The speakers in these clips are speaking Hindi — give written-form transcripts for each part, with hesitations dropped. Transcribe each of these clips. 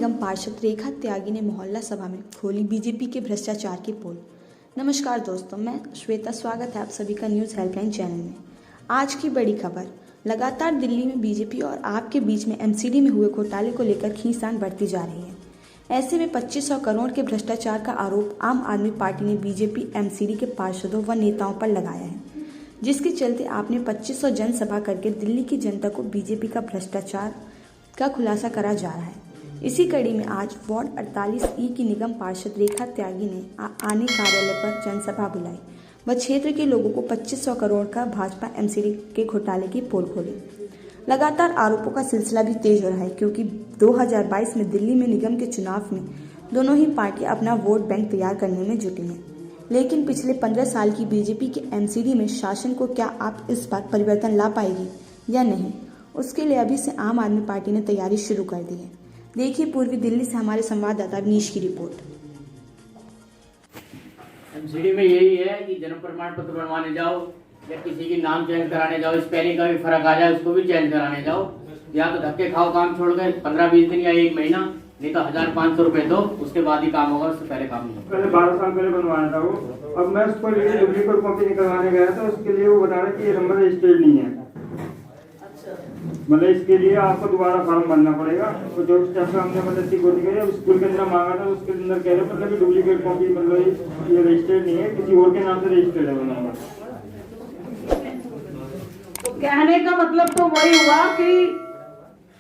निगम पार्षद रेखा त्यागी ने मोहल्ला सभा में खोली बीजेपी के भ्रष्टाचार की पोल। नमस्कार दोस्तों, मैं श्वेता, स्वागत है आप सभी का न्यूज़ हेल्पलाइन चैनल में। आज की बड़ी खबर, लगातार दिल्ली में बीजेपी और आप के बीच में एमसीडी में हुए घोटाले को लेकर खींचतान बढ़ती जा रही है। ऐसे में 2500 करोड़ के भ्रष्टाचार का आरोप आम आदमी पार्टी ने बीजेपी एमसीडी के पार्षदों व नेताओं पर लगाया है, जिसके चलते आपने 2500 जनसभा करके दिल्ली की जनता को बीजेपी का भ्रष्टाचार का खुलासा करा जा रहा है। इसी कड़ी में आज वार्ड 48E की निगम पार्षद रेखा त्यागी ने आने कार्यालय पर जनसभा बुलाई व क्षेत्र के लोगों को 2500 करोड़ का भाजपा एमसीडी के घोटाले की पोल खोली। लगातार आरोपों का सिलसिला भी तेज हो रहा है, क्योंकि 2022 में दिल्ली में निगम के चुनाव में दोनों ही पार्टियां अपना वोट बैंक तैयार करने में जुटी हैं। लेकिन पिछले 15 साल की बीजेपी के एमसीडी में शासन को क्या आप इस बार परिवर्तन ला पाएगी या नहीं, उसके लिए अभी से आम आदमी पार्टी ने तैयारी शुरू कर दी है। देखिए पूर्वी दिल्ली से हमारे संवाददाता विनीश की रिपोर्ट। एमसीडी में यही है कि जन्म प्रमाण पत्र बनवाने जाओ या किसी की नाम चेंज कराने जाओ, स्पेलिंग का भी फर्क आ जाए उसको भी चेंज कराने जाओ, या तो धक्के खाओ काम छोड़कर 15-20 दिन या 1 महीना, नहीं तो 1500 रुपए दो, उसके बाद ही काम होगा, उससे पहले काम नहीं होगा। पहले 12 साल पहले बनवाया था वो। अब मैं उसको डुप्लीकेट कॉपी निकलवाने गया था, उसके लिए वो बता रहा कि ये नंबर रजिस्टर्ड नहीं है। मतलब इसके लिए आपको दोबारा फॉर्म भरना पड़ेगा। तो जो स्टेप हमने मतलब सिक्योरिटी के लिए स्कूल के अंदर मांगा था, उसके अंदर कह रहे मतलब डुप्लीकेट कॉपी मतलब ये रजिस्टर्ड नहीं है, किसी और के नाम से रजिस्टर्ड है वो नंबर। तो कहने का मतलब तो वही हुआ कि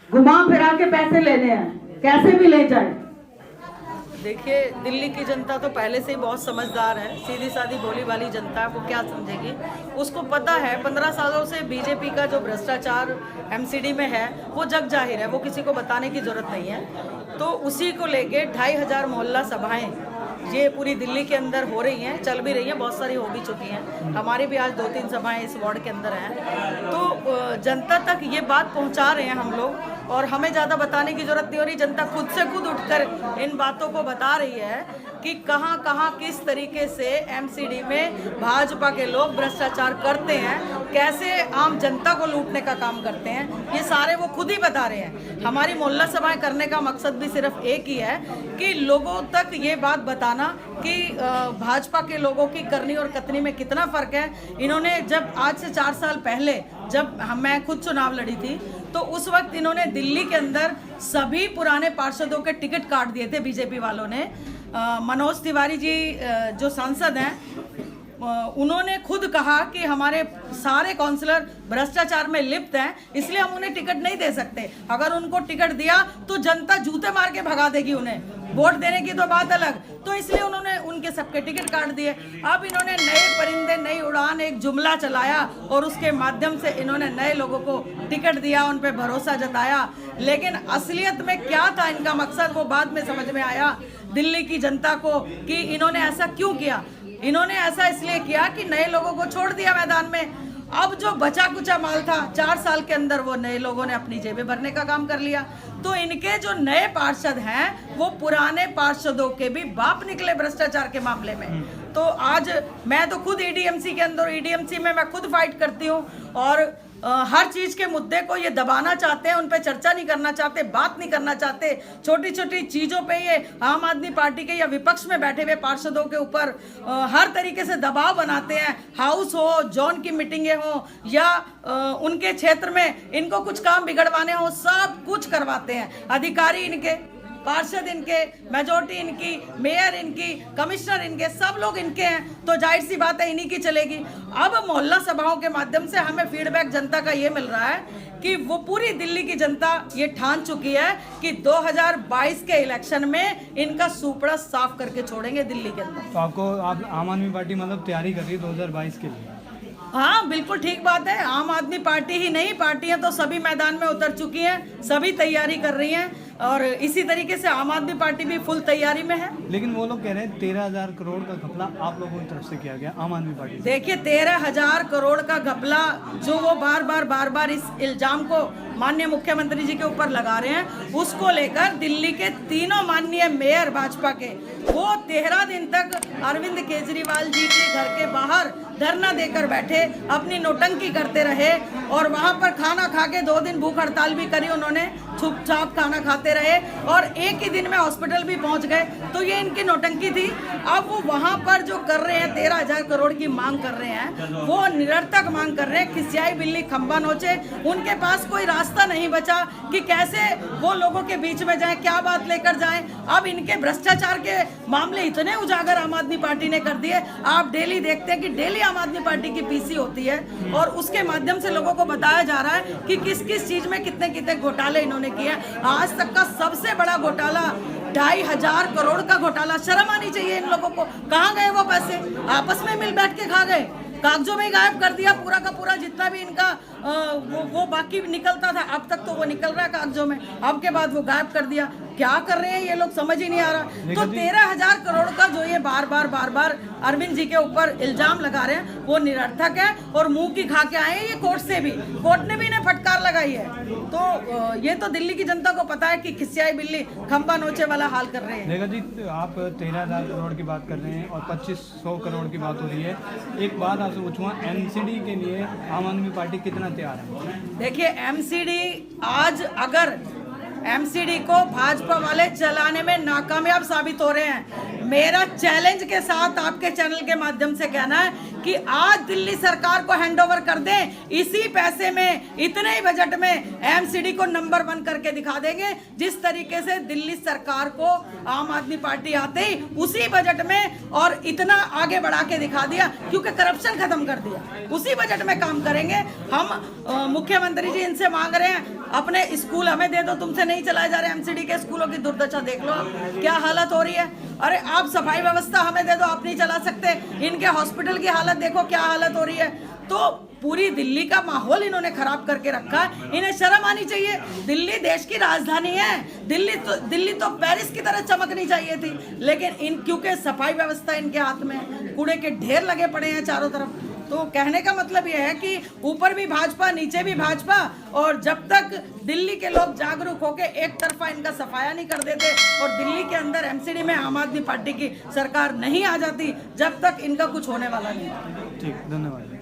घुमा फिरा के पैसे लेने हैं, कैसे भी ले जाए। देखिए, दिल्ली की जनता तो पहले से ही बहुत समझदार है, सीधी सादी भोली वाली जनता है। वो क्या समझेगी, उसको पता है 15 सालों से बीजेपी का जो भ्रष्टाचार एमसीडी में है वो जग जाहिर है, वो किसी को बताने की जरूरत नहीं है। तो उसी को लेके 2500 मोहल्ला सभाएं ये पूरी दिल्ली के अंदर हो रही हैं, चल भी रही हैं, बहुत सारी हो भी चुकी हैं। हमारी भी आज 2-3 सभाएं इस वार्ड के अंदर हैं। तो जनता तक ये बात पहुंचा रहे हैं हम लोग, और हमें ज़्यादा बताने की जरूरत नहीं हो रही। जनता खुद से खुद उठकर इन बातों को बता रही है कि कहां कहां किस तरीके से एमसीडी में भाजपा के लोग भ्रष्टाचार करते हैं, कैसे आम जनता को लूटने का काम करते हैं, ये सारे वो खुद ही बता रहे हैं। हमारी मोहल्ला सभाएं करने का मकसद भी सिर्फ एक ही है कि लोगों तक ये बात बताना कि भाजपा के लोगों की करनी और कतनी में कितना फर्क है। इन्होंने जब आज से 4 साल पहले जब मैं खुद चुनाव लड़ी थी, तो उस वक्त इन्होंने दिल्ली के अंदर सभी पुराने पार्षदों के टिकट काट दिए थे बीजेपी वालों ने। मनोज तिवारी जी जो सांसद हैं, उन्होंने खुद कहा कि हमारे सारे काउंसलर भ्रष्टाचार में लिप्त हैं, इसलिए हम उन्हें टिकट नहीं दे सकते। अगर उनको टिकट दिया तो जनता जूते मार के भगा देगी उन्हें, वोट देने की तो बात अलग। तो इसलिए उन्होंने उनके सबके टिकट काट दिए। अब इन्होंने नए परिंदे नई उड़ान एक जुमला चलाया और उसके माध्यम से इन्होंने नए लोगों को टिकट दिया, उन पे भरोसा जताया। लेकिन असलियत में क्या था इनका मकसद, वो बाद में समझ में आया दिल्ली की जनता को कि इन्होंने ऐसा क्यों किया। इन्होंने ऐसा इसलिए किया कि नए लोगों को छोड़ दिया मैदान में। अब जो बचा कुचा माल था 4 साल के अंदर, वो नए लोगों ने अपनी जेबें भरने का काम कर लिया। तो इनके जो नए पार्षद हैं वो पुराने पार्षदों के भी बाप निकले भ्रष्टाचार के मामले में। तो आज मैं तो खुद ईडीएमसी के अंदर, ईडीएमसी में मैं खुद फाइट करती हूँ, और हर चीज के मुद्दे को ये दबाना चाहते हैं, उन पे चर्चा नहीं करना चाहते, बात नहीं करना चाहते। छोटी छोटी चीजों पे ये आम आदमी पार्टी के या विपक्ष में बैठे हुए पार्षदों के ऊपर हर तरीके से दबाव बनाते हैं। हाउस हो, जोन की मीटिंगें हो, या उनके क्षेत्र में इनको कुछ काम बिगड़वाने हो, सब कुछ करवाते हैं। अधिकारी इनके, पार्षद इनके, मेजोरिटी इनकी, मेयर इनकी, कमिश्नर इनके, सब लोग इनके हैं। तो जाहिर सी बात है इन्हीं की चलेगी। अब मोहल्ला सभाओं के माध्यम से हमें फीडबैक जनता का ये मिल रहा है कि वो पूरी दिल्ली की जनता ये ठान चुकी है कि 2022 के इलेक्शन में इनका सुपड़ा साफ करके छोड़ेंगे दिल्ली के अंदर। तो आप आम आदमी पार्टी मतलब तैयारी कर रही है 2022 के लिए? हाँ, बिल्कुल ठीक बात है। आम आदमी पार्टी ही नहीं, पार्टियां तो सभी मैदान में उतर चुकी हैं, सभी तैयारी कर रही हैं, और इसी तरीके से आम आदमी पार्टी भी फुल तैयारी में है। लेकिन वो लोग कह रहे हैं 13,000 करोड़ का घपला आप लोगों की तरफ से किया गया आम आदमी पार्टी से। देखिए, 13,000 करोड़ का घपला जो वो बार बार इस इल्जाम को माननीय मुख्यमंत्री जी के ऊपर लगा रहे हैं, उसको लेकर दिल्ली के तीनों माननीय मेयर भाजपा के, वो 13 दिन तक अरविंद केजरीवाल जी के घर के बाहर धरना देकर बैठे, अपनी नोटंकी करते रहे, और वहां पर खाना खा के 2 दिन भूख हड़ताल भी करी उन्होंने, छुप छाप खाना खाते रहे और एक ही दिन में हॉस्पिटल भी पहुंच गए। तो ये इनकी नौटंकी थी। अब वो वहां पर जो कर रहे हैं 13,000 करोड़ की मांग कर रहे हैं, वो निरर्थक मांग कर रहे हैं। खिसियाई बिल्ली खंबा नोचे। उनके पास कोई रास्ता नहीं बचा कि कैसे वो लोगों के बीच में जाएं, क्या बात लेकर जाएं। अब इनके भ्रष्टाचार के मामले इतने उजागर आम आदमी पार्टी ने कर दिए। आप डेली देखते हैं कि डेली आम आदमी पार्टी की पीसी होती है और उसके माध्यम से लोगों को बताया जा रहा है कि किस किस चीज में कितने कितने घोटाले इन्होंने किए। आज तक का सबसे बड़ा घोटाला 2,500 करोड़ का घोटाला। शर्म आनी चाहिए इन लोगों को। कहाँ गए वो पैसे? आपस में मिल बैठ के खा गए, कागजों में गायब कर दिया पूरा का पूरा जितना भी इनका वो बाकी निकलता था। अब तक तो वो निकल रहा है कागजों में, अब के बाद वो गायब कर दिया। क्या कर रहे हैं ये लोग समझ ही नहीं आ रहा। तो 13,000 करोड़ का जो ये बार बार अरविंद जी के ऊपर इल्जाम लगा रहे हैं वो निरर्थक है और मुंह की खा के आए हैं ये कोर्ट से भी। कोर्ट ने भी इन्हें फटकार लगाई है। तो ये तो दिल्ली की जनता को पता है कि खिसियाई बिल्ली खंबा नोचे वाला हाल कर रहे हैं। रेखा जी, आप 13,000 करोड़ की बात कर रहे हैं और 2,500 करोड़ की बात हो रही है। एक बात आपसे पूछूंगा, एमसीडी के लिए आम आदमी पार्टी कितना तैयार है? देखिए, एमसीडी आज अगर एमसीडी को भाजपा वाले चलाने में नाकामयाब साबित हो रहे हैं, मेरा चैलेंज के साथ आपके चैनल के माध्यम से कहना है कि आज दिल्ली सरकार को हैंडओवर कर दें। इसी पैसे में, इतने ही बजट में एमसीडी को नंबर 1 करके दिखा देंगे। जिस तरीके से दिल्ली सरकार को आम आदमी पार्टी आते ही उसी बजट में और इतना आगे बढ़ा के दिखा दिया, क्योंकि करप्शन खत्म कर दिया। उसी बजट में काम करेंगे हम। मुख्यमंत्री जी इनसे मांग रहे हैं अपने स्कूल हमें दे दो, तुमसे नहीं चलाए जा रहे एमसीडी के स्कूलों की दुर्दशा देख लो क्या हालत हो रही है। अरे आप सफाई व्यवस्था हमें दे दो, आप नहीं चला सकते। इनके हॉस्पिटल की हालत देखो क्या हालत हो रही है। तो पूरी दिल्ली का माहौल इन्होंने खराब करके रखा है। इन्हें शर्म आनी चाहिए। दिल्ली देश की राजधानी है। दिल्ली तो पेरिस की तरह चमकनी चाहिए थी, लेकिन क्योंकि सफाई व्यवस्था इनके हाथ में है, कूड़े के ढेर लगे पड़े हैं चारों तरफ। तो कहने का मतलब यह है कि ऊपर भी भाजपा, नीचे भी भाजपा, और जब तक दिल्ली के लोग जागरूक होकर एक तरफा इनका सफाया नहीं कर देते और दिल्ली के अंदर एमसीडी में आम आदमी पार्टी की सरकार नहीं आ जाती, जब तक इनका कुछ होने वाला नहीं। ठीक, धन्यवाद।